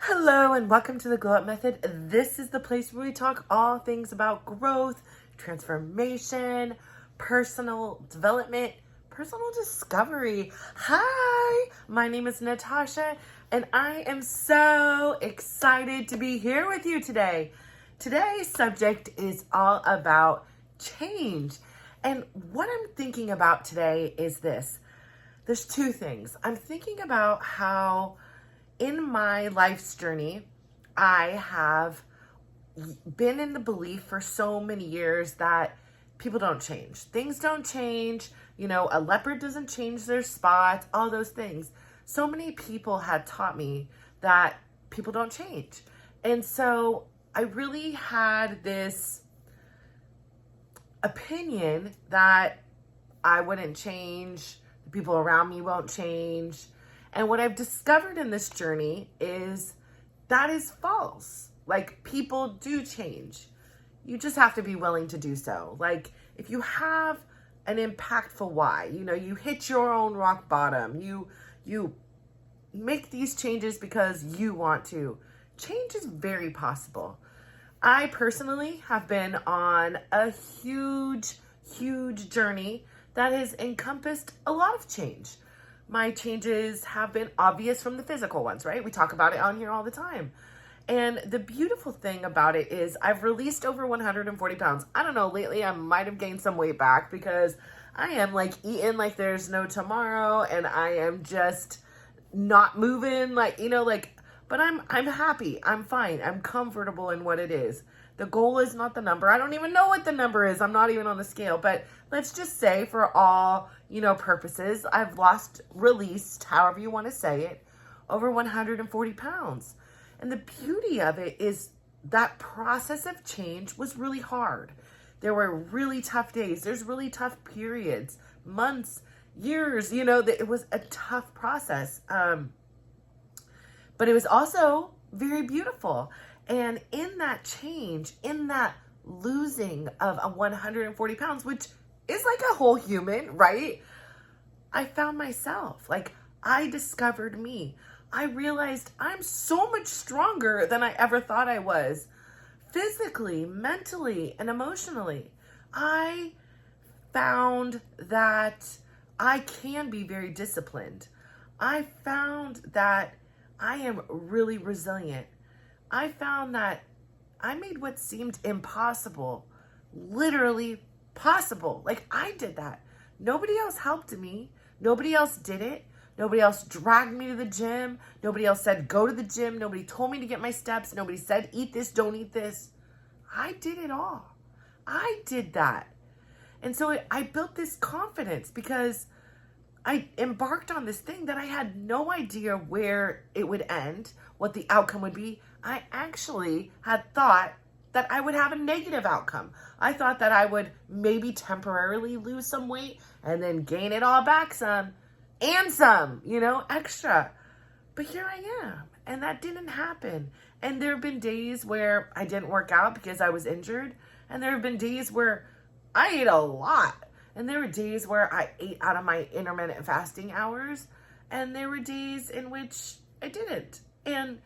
Hello and welcome to the Glow Up Method. This is the place where we talk all things about growth, transformation, personal development, personal discovery. Hi, my name is Natasha and I am so excited to be here with you today. Today's subject is all about change. And what I'm thinking about today is this. There's two things. I'm thinking about how in my life's journey, I have been in the belief for so many years that people don't change. Things don't change. You know, a leopard doesn't change their spots, all those things. So many people had taught me that people don't change. And so I really had this opinion that I wouldn't change, the people around me won't change. And what I've discovered in this journey is that is false. Like, people do change. You just have to be willing to do so. Like, if you have an impactful why, you know, you hit your own rock bottom, you make these changes because you want to. Change is very possible. I personally have been on a huge journey that has encompassed a lot of change. My changes have been obvious from the physical ones, right? We talk about it on here all the time. And the beautiful thing about it is I've released over 140 pounds. I don't know, lately I might have gained some weight back because I am like eating like there's no tomorrow and I am just not moving like, you know, like, but I'm happy. I'm fine. I'm comfortable in what it is. The goal is not the number. I don't even know what the number is. I'm not even on the scale, but let's just say for all, you know, purposes, I've released, however you want to say it, over 140 pounds. And the beauty of it is that process of change was really hard. There were really tough days. There's really tough periods, months, years, you know, that it was a tough process. But it was also very beautiful. And in that change, in that losing of 140 pounds, which is like a whole human, right? I found myself. Like, I discovered me. I realized I'm so much stronger than I ever thought I was. Physically, mentally, and emotionally. I found that I can be very disciplined. I found that I am really resilient. I found that I made what seemed impossible literally possible. Like, I did that. Nobody else helped me. Nobody else did it. Nobody else dragged me to the gym. Nobody else said, go to the gym. Nobody told me to get my steps. Nobody said, eat this, don't eat this. I did it all. I did that. And so I built this confidence because I embarked on this thing that I had no idea where it would end, what the outcome would be. I actually had thought that I would have a negative outcome. I thought that I would maybe temporarily lose some weight and then gain it all back some and some, you know, extra. But here I am, and that didn't happen. And there have been days where I didn't work out because I was injured, and there have been days where I ate a lot. And there were days where I ate out of my intermittent fasting hours, and there were days in which I didn't. And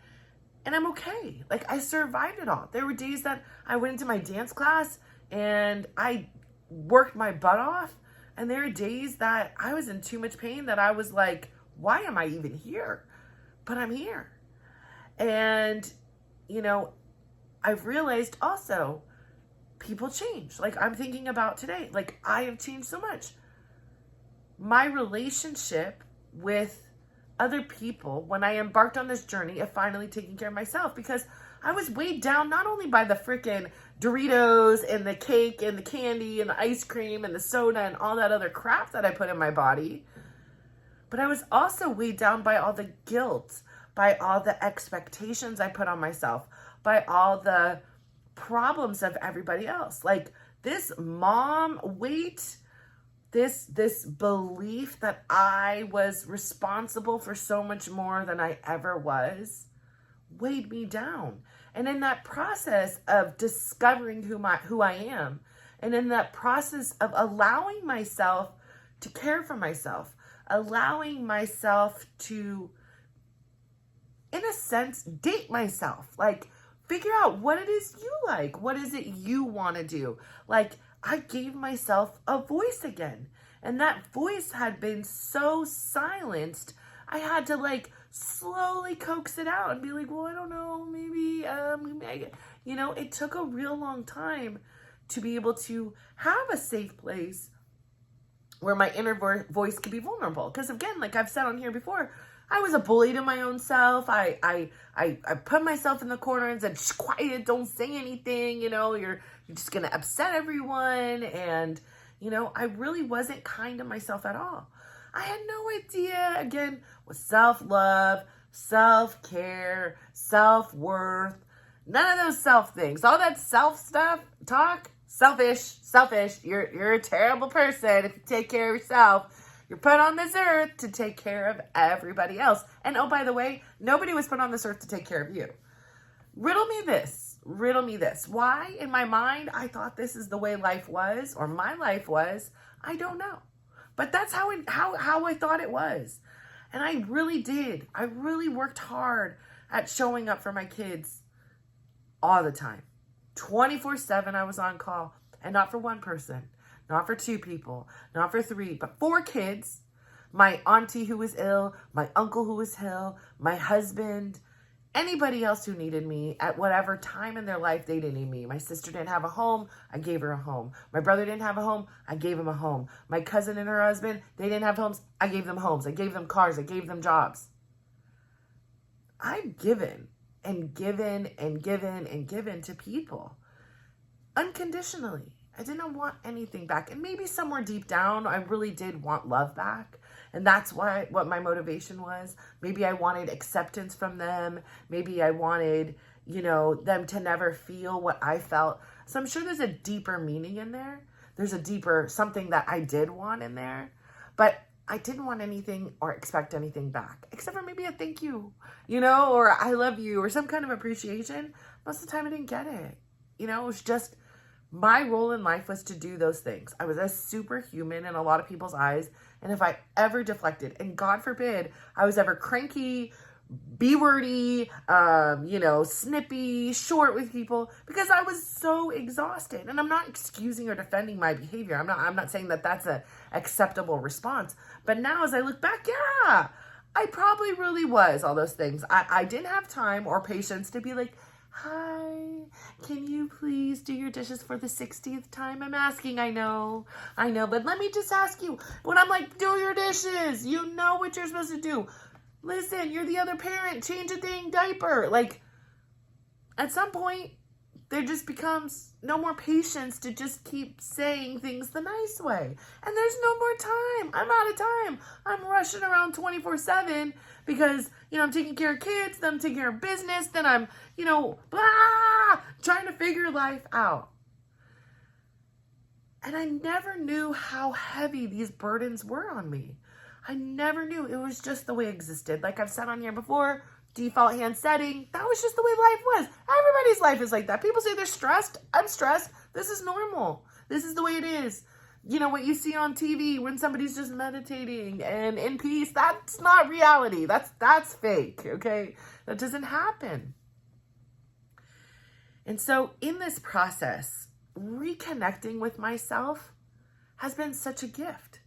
I'm okay. Like, I survived it all. There were days that I went into my dance class and I worked my butt off. And there were days that I was in too much pain that I was like, why am I even here? But I'm here. And, you know, I've realized also people change. Like, I'm thinking about today, like, I have changed so much. My relationship with other people when I embarked on this journey of finally taking care of myself, because I was weighed down not only by the freaking Doritos and the cake and the candy and the ice cream and the soda and all that other crap that I put in my body, but I was also weighed down by all the guilt, by all the expectations I put on myself, by all the problems of everybody else. Like, this mom weight, this belief that I was responsible for so much more than I ever was, weighed me down. And in that process of discovering who I am, and in that process of allowing myself to care for myself, allowing myself to, in a sense, date myself. Like, figure out what it is you like. What is it you want to do? Like, I gave myself a voice again. And that voice had been so silenced, I had to like slowly coax it out and be like, well, I don't know, maybe, it took a real long time to be able to have a safe place where my inner voice could be vulnerable. Because again, like I've said on here before, I was a bully to my own self. I put myself in the corner and said, shh, quiet, don't say anything, you're just going to upset everyone. And, I really wasn't kind to myself at all. I had no idea, again, what self-love, self-care, self-worth, none of those self things. All that self stuff, talk, selfish. You're a terrible person if you take care of yourself. You're put on this earth to take care of everybody else. And oh, by the way, nobody was put on this earth to take care of you. Riddle me this. Why, in my mind, I thought this is the way life was, or my life was, I don't know. But that's how I thought it was. And I really did. I really worked hard at showing up for my kids all the time. 24/7 I was on call. And not for one person, not for two people, not for three, but 4 kids. My auntie who was ill, my uncle who was ill, my husband, anybody else who needed me at whatever time in their life they didn't need me. My sister didn't have a home, I gave her a home. My brother didn't have a home, I gave him a home. My cousin and her husband, they didn't have homes, I gave them homes. I gave them cars, I gave them jobs. I've given and given and given and given to people unconditionally. I didn't want anything back. And maybe somewhere deep down, I really did want love back. And that's what my motivation was. Maybe I wanted acceptance from them. Maybe I wanted, them to never feel what I felt. So I'm sure there's a deeper meaning in there. There's a deeper something that I did want in there. But I didn't want anything or expect anything back, except for maybe a thank you, or I love you, or some kind of appreciation. Most of the time I didn't get it. It was just my role in life was to do those things. I was a superhuman in a lot of people's eyes. And if I ever deflected, and God forbid, I was ever cranky, B-wordy, snippy, short with people, because I was so exhausted. And I'm not excusing or defending my behavior. I'm not saying that that's a acceptable response. But now as I look back, yeah, I probably really was all those things. I didn't have time or patience to be like, hi, can you please do your dishes for the 60th time? I'm asking, I know, but let me just ask you, when I'm like, do your dishes, you know what you're supposed to do. Listen, you're the other parent, change a dang diaper. Like, at some point, there just becomes no more patience to just keep saying things the nice way. And there's no more time. I'm out of time. I'm rushing around 24/7 because, I'm taking care of kids, then I'm taking care of business, then I'm, trying to figure life out. And I never knew how heavy these burdens were on me. I never knew. It was just the way it existed. Like I've said on here before, default hand setting, that was just the way life was. Everybody's life is like that. People say they're stressed. I'm stressed. This is normal. This is the way it is. What you see on TV when somebody's just meditating and in peace, that's not reality. That's fake, okay? That doesn't happen. And so in this process, reconnecting with myself has been such a gift.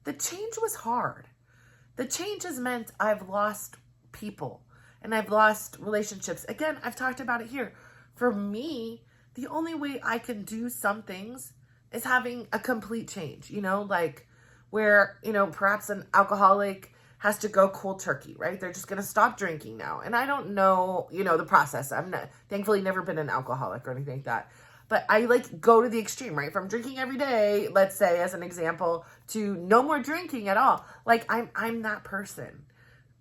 The change was hard. The change has meant I've lost people and I've lost relationships. Again, I've talked about it here. For me, the only way I can do some things is having a complete change, like where, perhaps an alcoholic has to go cold turkey, right? They're just going to stop drinking now. And I don't know, the process. I'm thankfully never been an alcoholic or anything like that. But I go to the extreme, right? From drinking every day, let's say as an example, to no more drinking at all. Like I'm that person.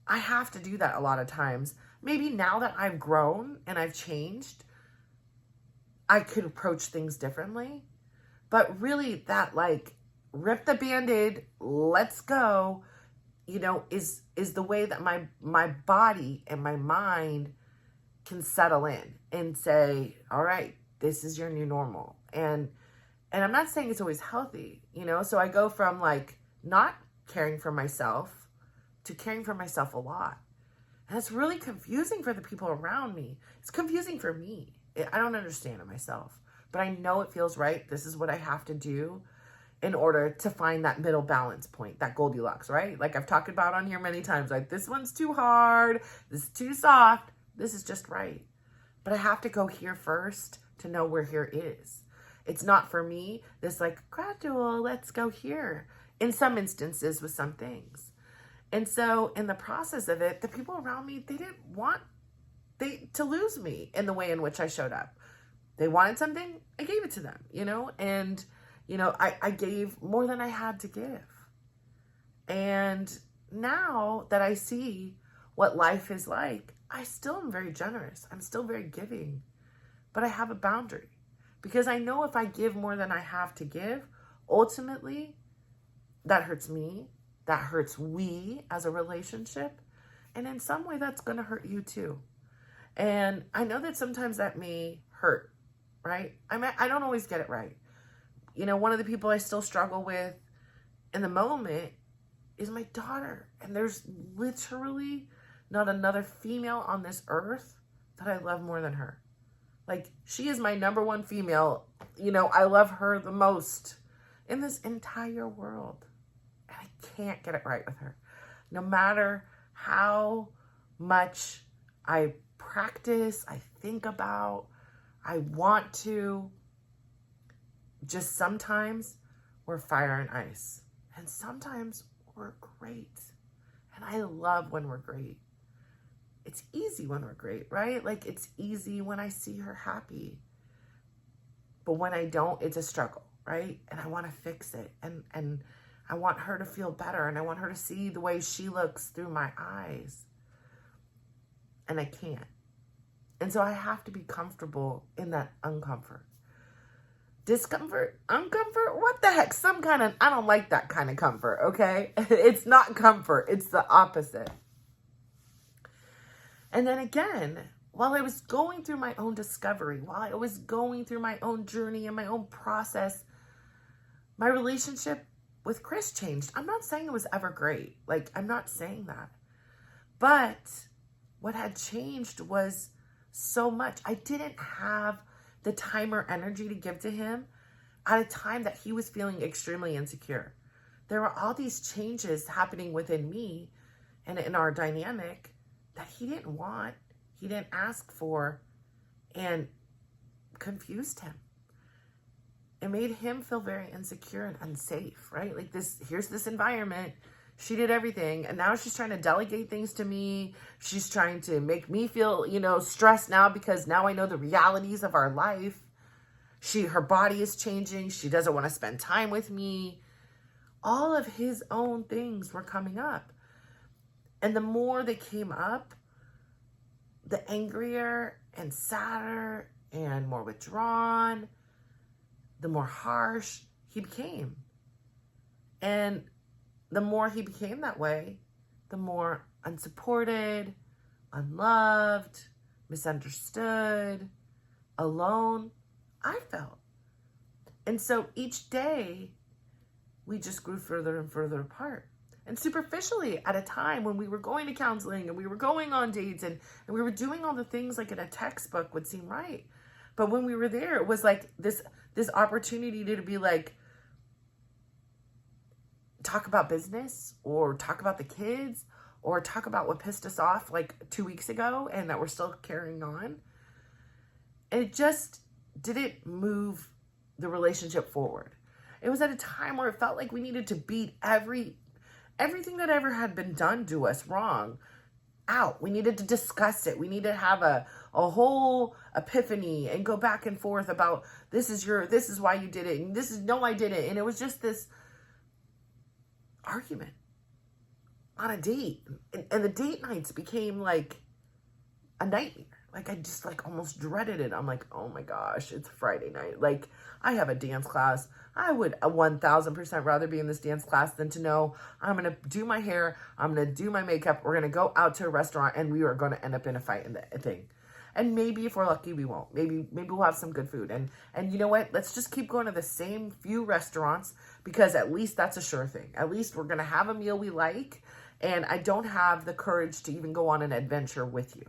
I have to do that a lot of times. Maybe now that I've grown and I've changed, I could approach things differently. But really that rip the Band-Aid, let's go, is the way that my body and my mind can settle in and say, all right, this is your new normal. And I'm not saying it's always healthy, so I go from not caring for myself to caring for myself a lot. And it's really confusing for the people around me. It's confusing for me. I don't understand it myself, but I know it feels right. This is what I have to do in order to find that middle balance point, that Goldilocks, right? Like I've talked about on here many times, like this one's too hard, this is too soft, this is just right. But I have to go here first to know where here is. It's not for me, this like gradual, let's go here. In some instances with some things. And so in the process of it, the people around me, they didn't want to lose me in the way in which I showed up. They wanted something, I gave it to them, and I gave more than I had to give. And now that I see what life is like, I still am very generous. I'm still very giving, but I have a boundary because I know if I give more than I have to give, ultimately that hurts me, that hurts we as a relationship. And in some way that's going to hurt you too. And I know that sometimes that may hurt, right? I don't always get it right. One of the people I still struggle with in the moment is my daughter. And there's literally not another female on this earth that I love more than her. Like, she is my number one female. I love her the most in this entire world. And I can't get it right with her. No matter how much I practice, I think about, I want to, just sometimes we're fire and ice. And sometimes we're great. And I love when we're great. It's easy when we're great, right? Like it's easy when I see her happy. But when I don't, it's a struggle, right? And I want to fix it. And I want her to feel better. And I want her to see the way she looks through my eyes. And I can't. And so I have to be comfortable in that uncomfort. Discomfort, uncomfort, what the heck? I don't like that kind of comfort, okay? It's not comfort, it's the opposite. And then again, while I was going through my own discovery, while I was going through my own journey and my own process, my relationship with Chris changed. I'm not saying it was ever great. Like, I'm not saying that. But what had changed was so much. I didn't have the time or energy to give to him at a time that he was feeling extremely insecure. There were all these changes happening within me and in our dynamic that he didn't want, he didn't ask for, and confused him. It made him feel very insecure and unsafe, right? Like here's this environment. She did everything, and now she's trying to delegate things to me. She's trying to make me feel, stressed now because now I know the realities of our life. Her body is changing. She doesn't want to spend time with me. All of his own things were coming up. And the more they came up, the angrier and sadder and more withdrawn, the more harsh he became. And the more he became that way, the more unsupported, unloved, misunderstood, alone I felt. And so each day, we just grew further and further apart. And superficially, at a time when we were going to counseling and we were going on dates and we were doing all the things like in a textbook would seem right. But when we were there, it was like this opportunity to be like, talk about business or talk about the kids or talk about what pissed us off like 2 weeks ago and that we're still carrying on. And it just didn't move the relationship forward. It was at a time where it felt like we needed to beat everything that ever had been done to us wrong out. We needed to discuss it. We needed to have a whole epiphany and go back and forth about this is why you did it. And no, I didn't. And it was just this argument on a date. And the date nights became like a nightmare. Like I just like almost dreaded it. I'm like, oh my gosh, it's Friday night. Like I have a dance class. I would 1000% rather be in this dance class than to know I'm going to do my hair. I'm going to do my makeup. We're going to go out to a restaurant and we are going to end up in a fight in the thing. And maybe if we're lucky, we won't. Maybe we'll have some good food. And you know what? Let's just keep going to the same few restaurants because at least that's a sure thing. At least we're going to have a meal we like And I don't have the courage to even go on an adventure with you.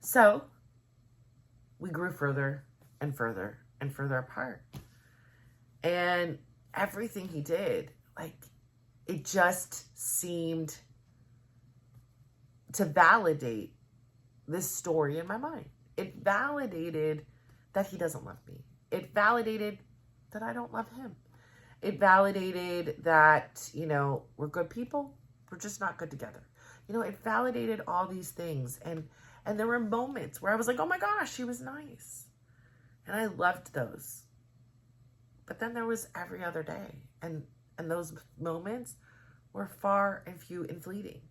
So we grew further and further and further apart. And everything he did, like, it just seemed to validate this story in my mind. It validated that he doesn't love me. It validated that I don't love him. It validated that, you know, we're good people. We're just not good together. You know, it validated all these things. And there were moments where I was like, oh my gosh, he was nice. And I loved those. But then there was every other day. And those moments were far and few and fleeting.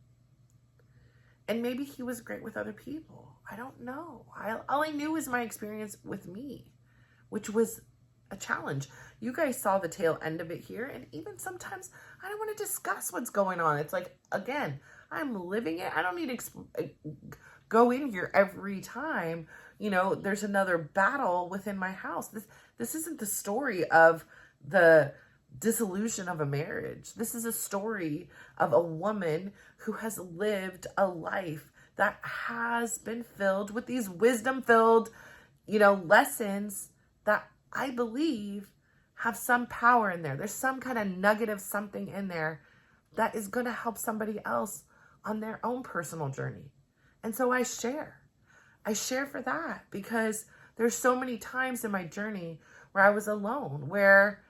And maybe he was great with other people. I don't know. All I knew was my experience with me, which was a challenge. You guys saw the tail end of it here. And even sometimes I don't want to discuss what's going on. It's like, again, I'm living it. I don't need to go in here every time, you know, there's another battle within my house. This isn't the story of the dissolution of a marriage. This is a story of a woman who has lived a life that has been filled with these wisdom-filled, you know, lessons that I believe have some power in there. There's some kind of nugget of something in there that is going to help somebody else on their own personal journey. And so I share for that, because there's so many times in my journey where I was alone, where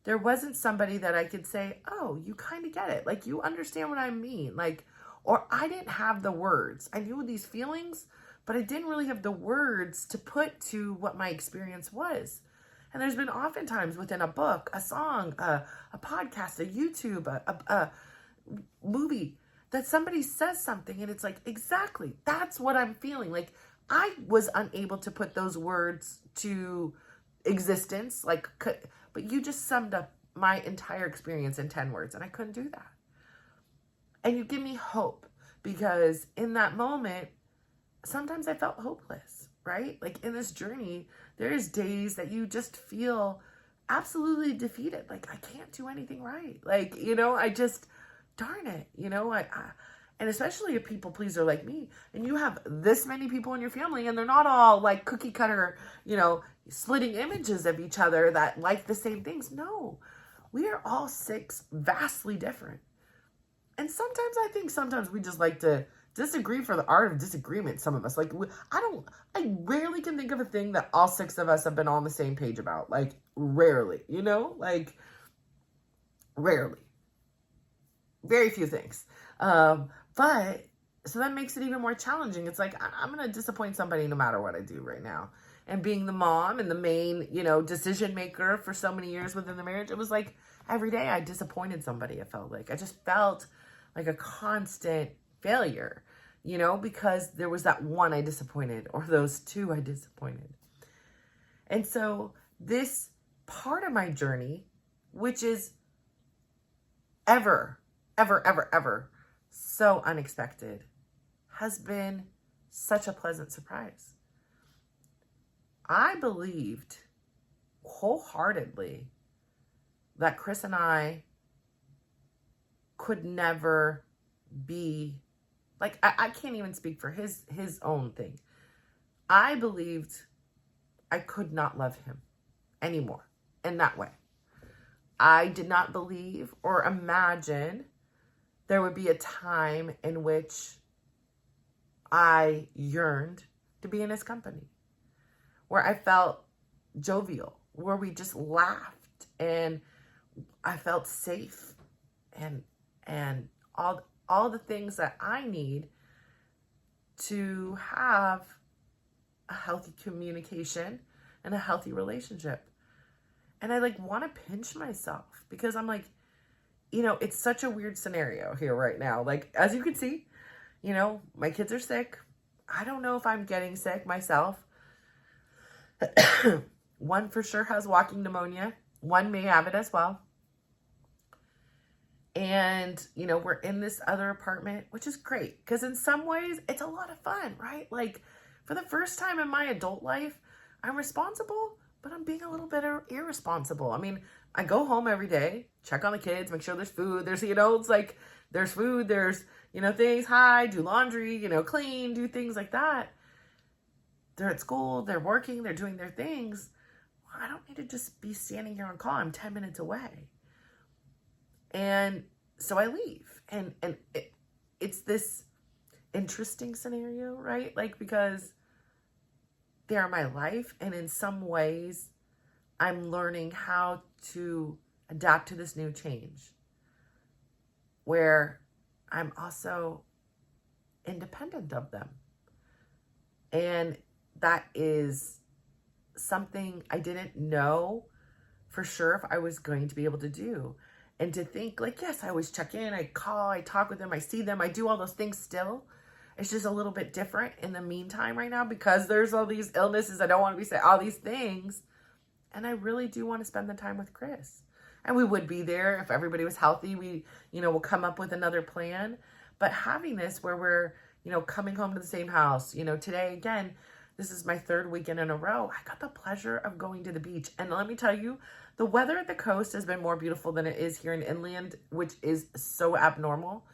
there wasn't somebody that I could say, oh, you kind of get it. Like, you understand what I mean. Like, or I didn't have the words. I knew these feelings, but I didn't really have the words to put to what my experience was. And there's been oftentimes within a book, a song, a podcast, a YouTube, a movie, that somebody says something and it's like, exactly, that's what I'm feeling. Like, I was unable to put those words to existence, like, but you just summed up my entire experience in 10 words, and I couldn't do that. And you give me hope, because in that moment, sometimes I felt hopeless, right? Like, in this journey, there's days that you just feel absolutely defeated. Like, I can't do anything right. Like, you know, I just, darn it, you know, and especially a people pleaser like me, and you have this many people in your family, and they're not all like cookie cutter, you know, splitting images of each other that like the same things. No, we are all six vastly different. And sometimes I think we just like to disagree for the art of disagreement. Some of us, like, I rarely can think of a thing that all six of us have been on the same page about. Like, rarely, you know, like, rarely. Very few things. But so that makes it even more challenging. It's like, I'm going to disappoint somebody no matter what I do right now. And being the mom and the main, you know, decision maker for so many years within the marriage, it was like every day I disappointed somebody. It felt like I just felt like a constant failure, you know, because there was that one I disappointed, or those two I disappointed. And so this part of my journey, which is ever so unexpected, has been such a pleasant surprise. I believed wholeheartedly that Chris and I could never be, like, I can't even speak for his own thing. I believed I could not love him anymore in that way. I did not believe or imagine there would be a time in which I yearned to be in his company, where I felt jovial, where we just laughed and I felt safe, and all the things that I need to have a healthy communication and a healthy relationship. And I like want to pinch myself, because I'm like, you know, it's such a weird scenario here right now. Like, as you can see, you know, my kids are sick. I don't know if I'm getting sick myself. One for sure has walking pneumonia. One may have it as well. And, you know, we're in this other apartment, which is great, because in some ways it's a lot of fun, right? Like, for the first time in my adult life, I'm responsible, but I'm being a little bit irresponsible. I mean, I go home every day, check on the kids, make sure there's food. There's, it's like there's food, there's, things, do laundry, clean, do things like that. They're at school, they're working, they're doing their things. Well, I don't need to just be standing here on call. I'm 10 minutes away. And so I leave. And it's this interesting scenario, right? Like, because they're my life. And in some ways, I'm learning how to adapt to this new change where I'm also independent of them. And that is something I didn't know for sure if I was going to be able to do. And to think like, yes, I always check in, I call, I talk with them, I see them, I do all those things still. It's just a little bit different in the meantime right now because there's all these illnesses. I don't want to be saying all these things. And I really do want to spend the time with Chris. And we would be there if everybody was healthy. We, we'll come up with another plan. But having this where we're, coming home to the same house, today again, this is my third weekend in a row. I got the pleasure of going to the beach. And let me tell you, the weather at the coast has been more beautiful than it is here in inland, which is so abnormal.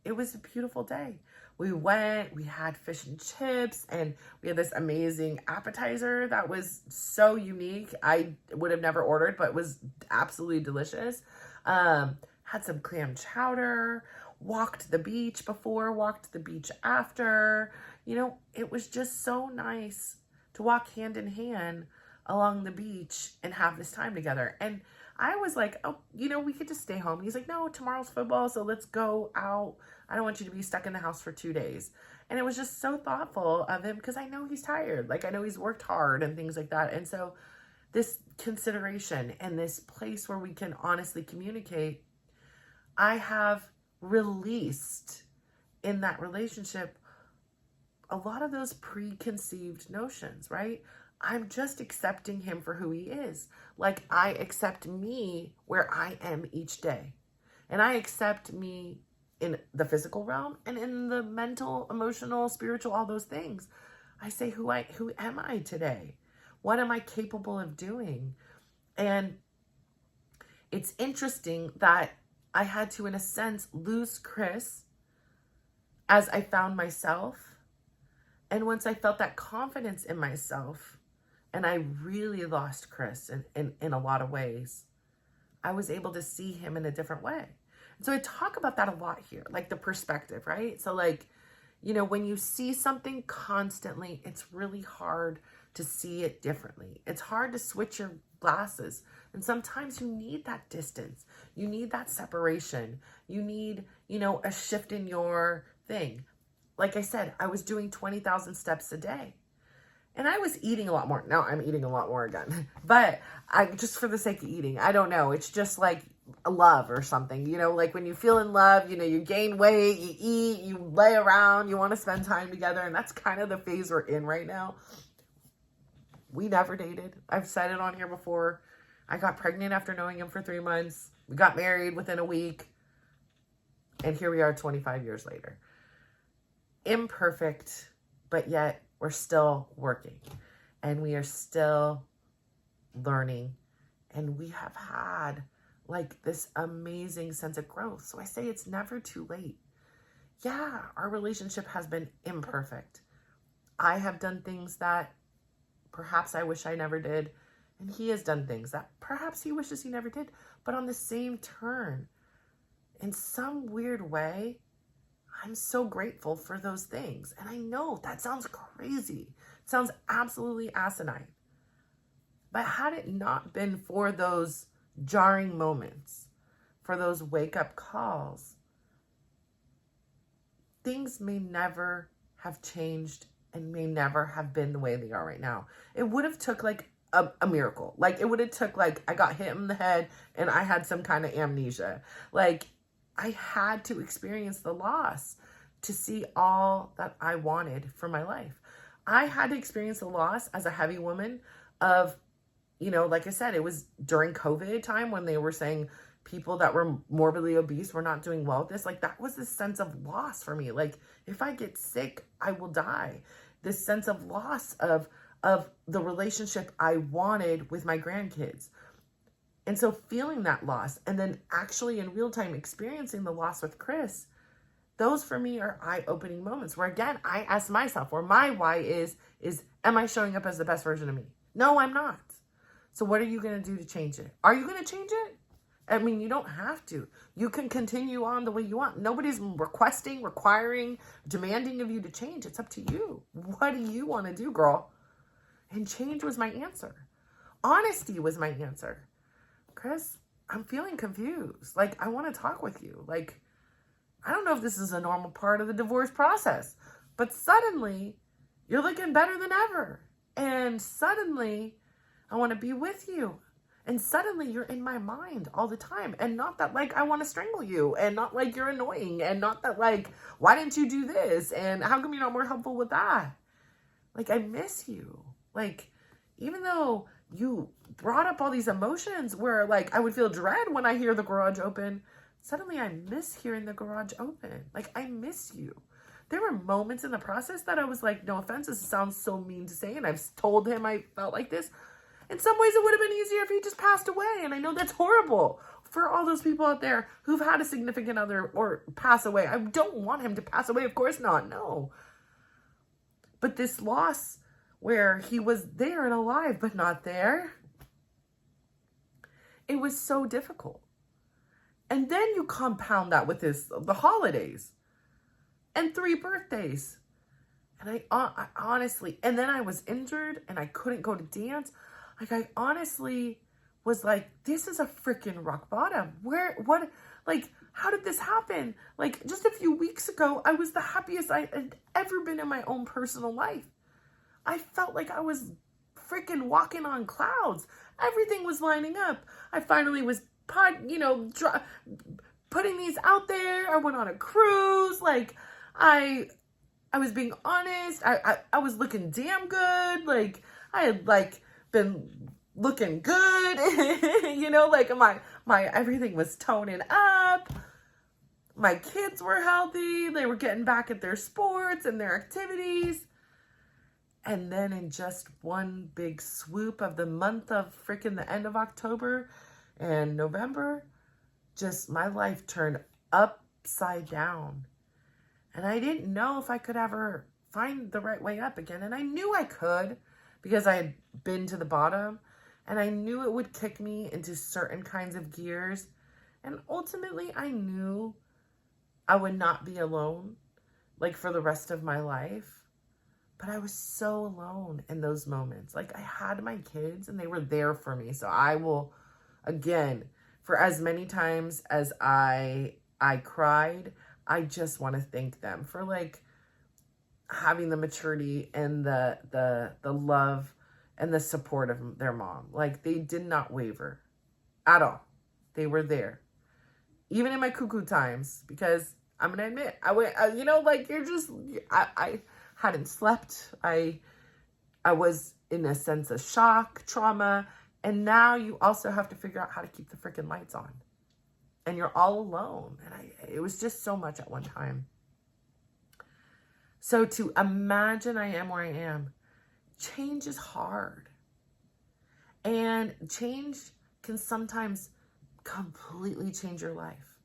It was a beautiful day. We went, we had fish and chips, and we had this amazing appetizer that was so unique. I would have never ordered, but it was absolutely delicious. Had some clam chowder, walked the beach before, walked the beach after. It was just so nice to walk hand in hand along the beach and have this time together. And I was like, oh, we could just stay home. And he's like, no, tomorrow's football, so let's go out. I don't want you to be stuck in the house for 2 days. And it was just so thoughtful of him because I know he's tired. Like, I know he's worked hard and things like that. And so this consideration and this place where we can honestly communicate, I have released in that relationship a lot of those preconceived notions, right? I'm just accepting him for who he is. Like, I accept me where I am each day. And I accept me in the physical realm and in the mental, emotional, spiritual, all those things. I say, who am I today? What am I capable of doing? And it's interesting that I had to, in a sense, lose Chris as I found myself. And once I felt that confidence in myself, and I really lost Chris in a lot of ways, I was able to see him in a different way. And so I talk about that a lot here, like the perspective, right? So like, when you see something constantly, it's really hard to see it differently. It's hard to switch your glasses. And sometimes you need that distance. You need that separation. You need, a shift in your thing. Like I said, I was doing 20,000 steps a day. And I was eating a lot more. Now I'm eating a lot more again. But just for the sake of eating, I don't know. It's just like a love or something. Like when you feel in love, you gain weight, you eat, you lay around, you want to spend time together. And that's kind of the phase we're in right now. We never dated. I've said it on here before. I got pregnant after knowing him for 3 months. We got married within a week. And here we are 25 years later. Imperfect, but yet we're still working. And we are still learning. And we have had like this amazing sense of growth. So I say it's never too late. Yeah, our relationship has been imperfect. I have done things that perhaps I wish I never did. And he has done things that perhaps he wishes he never did. But on the same turn, in some weird way, I'm so grateful for those things. And I know that sounds crazy. It sounds absolutely asinine. But had it not been for those jarring moments, for those wake-up calls, things may never have changed and may never have been the way they are right now. It would have took like a miracle. Like it would have took like I got hit in the head and I had some kind of amnesia. Like I had to experience the loss to see all that I wanted for my life. I had to experience the loss as a heavy woman of, like I said, it was during COVID time when they were saying people that were morbidly obese were not doing well with this. Like that was this sense of loss for me. Like if I get sick, I will die. This sense of loss of the relationship I wanted with my grandkids. And so feeling that loss and then actually in real time experiencing the loss with Chris, those for me are eye-opening moments where, again, I ask myself, where my why is am I showing up as the best version of me? No, I'm not. So what are you going to do to change it? Are you going to change it? I mean, you don't have to. You can continue on the way you want. Nobody's requesting, requiring, demanding of you to change. It's up to you. What do you want to do, girl? And change was my answer. Honesty was my answer. Chris, I'm feeling confused. Like, I want to talk with you. Like, I don't know if this is a normal part of the divorce process, but suddenly you're looking better than ever. And suddenly I want to be with you. And suddenly you're in my mind all the time. And not that like I want to strangle you, and not like you're annoying, and not that like, why didn't you do this? And how come you're not more helpful with that? Like, I miss you. Like, even though you brought up all these emotions where like I would feel dread when I hear the garage open, suddenly I miss hearing the garage open. Like, I miss you. There were moments in the process that I was like, no offense, this sounds so mean to say, and I've told him I felt like this. In some ways, it would have been easier if he just passed away. And I know that's horrible for all those people out there who've had a significant other or pass away. I don't want him to pass away. Of course not. No. But this loss where he was there and alive, but not there, it was so difficult. And then you compound that with the holidays and 3 birthdays. And I honestly, and then I was injured and I couldn't go to dance. Like, I honestly was like, this is a freaking rock bottom. How did this happen? Like, just a few weeks ago, I was the happiest I had ever been in my own personal life. I felt like I was freaking walking on clouds. Everything was lining up. I finally was, putting these out there. I went on a cruise. Like, I was being honest. I was looking damn good. Like, I had been looking good. Like my everything was toning up. My kids were healthy. They were getting back at their sports and their activities. And then in just one big swoop of the month of freaking the end of October and November, just my life turned upside down. And I didn't know if I could ever find the right way up again. And I knew I could because I had been to the bottom. And I knew it would kick me into certain kinds of gears. And ultimately, I knew I would not be alone, like, for the rest of my life. But I was so alone in those moments. Like, I had my kids and they were there for me. So I will, again, for as many times as I cried, I just want to thank them for like having the maturity and the love and the support of their mom. Like, they did not waver at all. They were there. Even in my cuckoo times, because I'm going to admit, I hadn't slept. I was in a sense of shock, trauma. And now you also have to figure out how to keep the freaking lights on. And you're all alone. And it was just so much at one time. So to imagine I am where I am, change is hard. And change can sometimes completely change your life.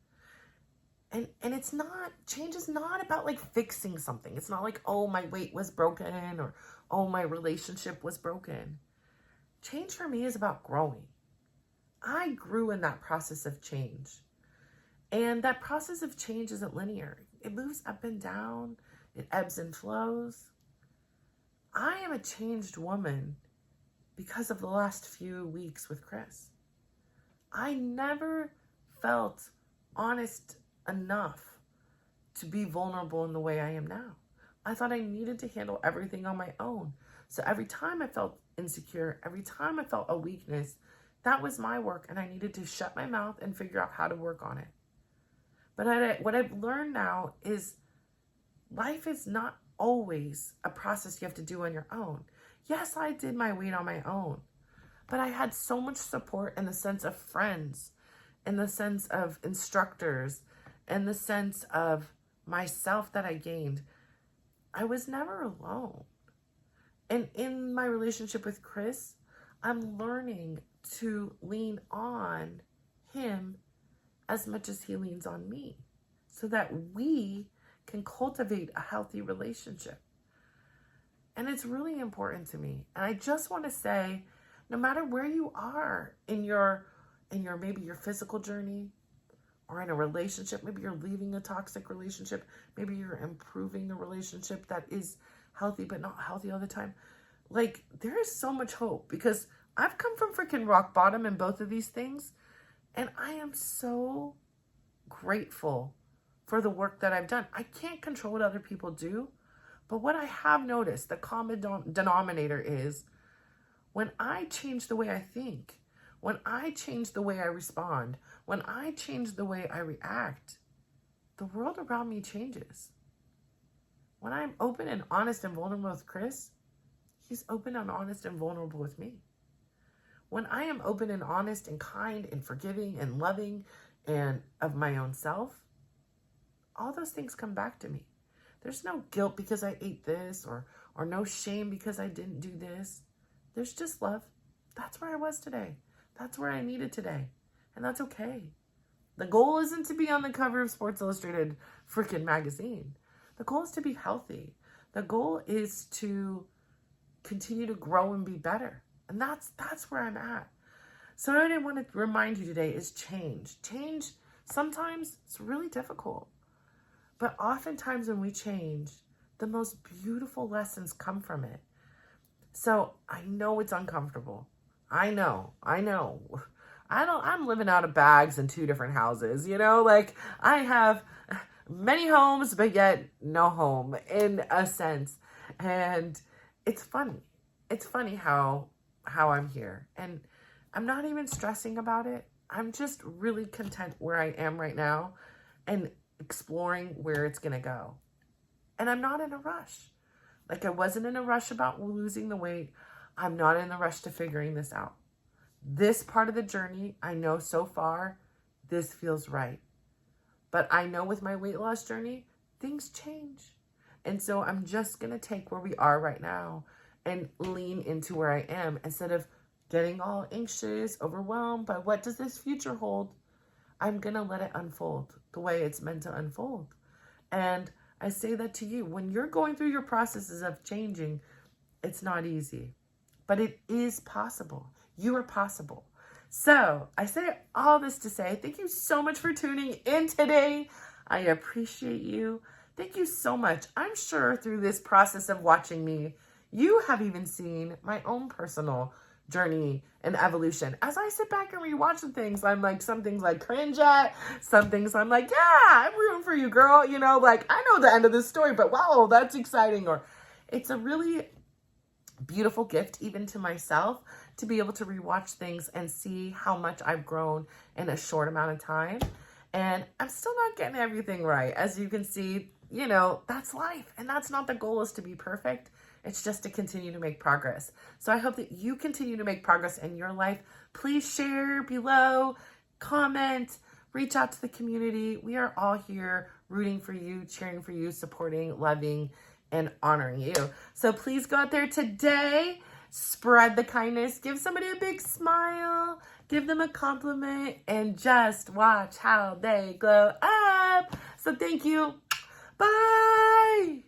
And it's not, change is not about like fixing something. It's not like, oh, my weight was broken, or, oh, my relationship was broken. Change for me is about growing. I grew in that process of change. And that process of change isn't linear. It moves up and down. It ebbs and flows. I am a changed woman because of the last few weeks with Chris. I never felt honest enough to be vulnerable in the way I am now. I thought I needed to handle everything on my own. So every time I felt insecure, every time I felt a weakness, that was my work, and I needed to shut my mouth and figure out how to work on it. But what I've learned now is life is not always a process you have to do on your own. Yes, I did my weight on my own, but I had so much support in the sense of friends, in the sense of instructors, in the sense of myself that I gained. I was never alone. And in my relationship with Chris, I'm learning to lean on him as much as he leans on me, so that we can cultivate a healthy relationship. And it's really important to me. And I just want to say, no matter where you are in your maybe your physical journey, or in a relationship, maybe you're leaving a toxic relationship, maybe you're improving a relationship that is healthy but not healthy all the time. Like, there is so much hope, because I've come from freaking rock bottom in both of these things, and I am so grateful for the work that I've done. I can't control what other people do, but what I have noticed, the common denominator is, when I change the way I think, when I change the way I respond, when I change the way I react, the world around me changes. When I'm open and honest and vulnerable with Chris, he's open and honest and vulnerable with me. When I am open and honest and kind and forgiving and loving and of my own self, all those things come back to me. There's no guilt because I ate this, or no shame because I didn't do this. There's just love. That's where I was today. That's where I needed today. And that's okay. The goal isn't to be on the cover of Sports Illustrated freaking magazine. The goal is to be healthy. The goal is to continue to grow and be better. And that's where I'm at. So what I want to remind you today is change. Change, sometimes it's really difficult. But oftentimes when we change, the most beautiful lessons come from it. So I know it's uncomfortable. I know. I'm living out of bags in 2 different houses, like I have many homes, but yet no home in a sense. And it's funny. It's funny how I'm here, and I'm not even stressing about it. I'm just really content where I am right now and exploring where it's going to go. And I'm not in a rush. Like, I wasn't in a rush about losing the weight. I'm not in a rush to figuring this out. This part of the journey, I know so far, this feels right. But I know with my weight loss journey, things change. And so I'm just going to take where we are right now and lean into where I am, instead of getting all anxious, overwhelmed by what does this future hold. I'm going to let it unfold the way it's meant to unfold. And I say that to you. When you're going through your processes of changing, it's not easy, but it is possible. You are possible. So I say all this to say, thank you so much for tuning in today. I appreciate you. Thank you so much. I'm sure through this process of watching me, you have even seen my own personal journey and evolution. As I sit back and rewatch the things, I'm like, some things I cringe at, some things I'm like, yeah, I'm rooting for you, girl. Like, I know the end of this story, but wow, that's exciting. Or it's a really beautiful gift, even to myself, to be able to rewatch things and see how much I've grown in a short amount of time. And I'm still not getting everything right. As you can see, that's life. And that's not the goal, is to be perfect. It's just to continue to make progress. So I hope that you continue to make progress in your life. Please share below, comment, reach out to the community. We are all here rooting for you, cheering for you, supporting, loving, and honoring you. So please go out there today, spread the kindness, give somebody a big smile, give them a compliment, and just watch how they glow up. So thank you. Bye.